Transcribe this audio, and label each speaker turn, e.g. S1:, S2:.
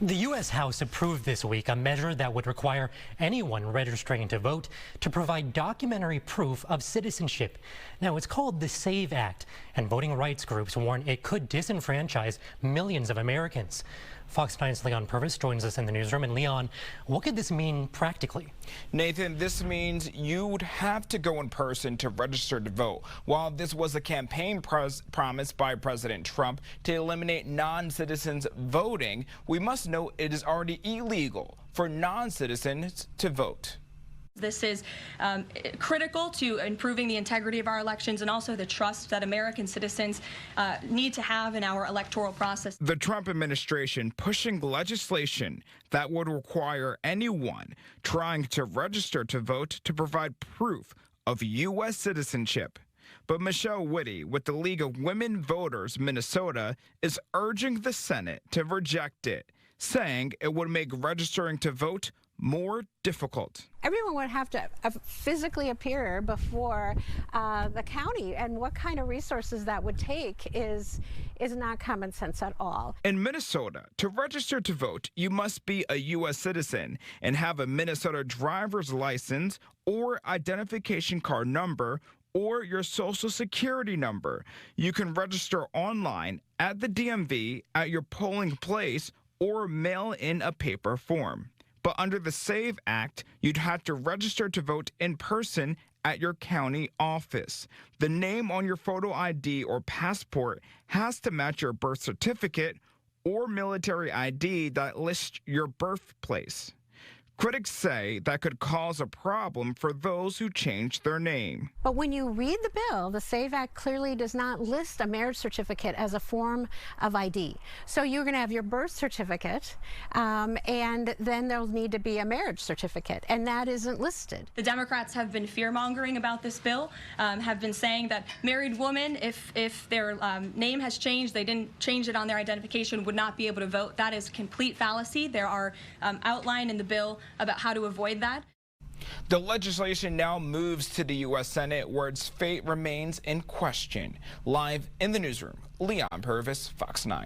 S1: The U.S. House approved this week a measure that would require anyone registering to vote to provide documentary proof of citizenship. Now, it's called the SAVE Act, and voting rights groups warn it could disenfranchise millions of Americans. Fox 9's Leon Purvis joins us in the newsroom. And Leon, what could this mean practically?
S2: Nathan, this means you would have to go in person to register to vote. While this was a campaign promise by President Trump to eliminate non-citizens voting, we must note it is already illegal for non-citizens to vote.
S3: This is critical to improving the integrity of our elections and also the trust that American citizens need to have in our electoral process.
S2: The Trump administration pushing legislation that would require anyone trying to register to vote to provide proof of U.S. citizenship. But Michelle Whitty with the League of Women Voters Minnesota is urging the Senate to reject it, saying it would make registering to vote more difficult.
S4: Everyone would have to physically appear before the county, and what kind of resources that would take is not common sense at all.
S2: In Minnesota, to register to vote, you must be a U.S. citizen and have a Minnesota driver's license or identification card number or your social security number. You can register online at the DMV, at your polling place, or mail in a paper form. But under the SAVE Act, you'd have to register to vote in person at your county office. The name on your photo ID or passport has to match your birth certificate or military ID that lists your birthplace. Critics say that could cause a problem for those who change their name.
S4: But when you read the bill, the SAVE Act clearly does not list a marriage certificate as a form of ID. So you're going to have your birth certificate, and then there'll need to be a marriage certificate, and that isn't listed.
S3: The Democrats have been fear-mongering about this bill, have been saying that married women, if their name has changed, they didn't change it on their identification, would not be able to vote. That is complete fallacy. There are outlined in the bill about how to avoid that.
S2: The legislation now moves to the U.S. Senate, where its fate remains in question. Live in the newsroom, Leon Purvis, Fox 9.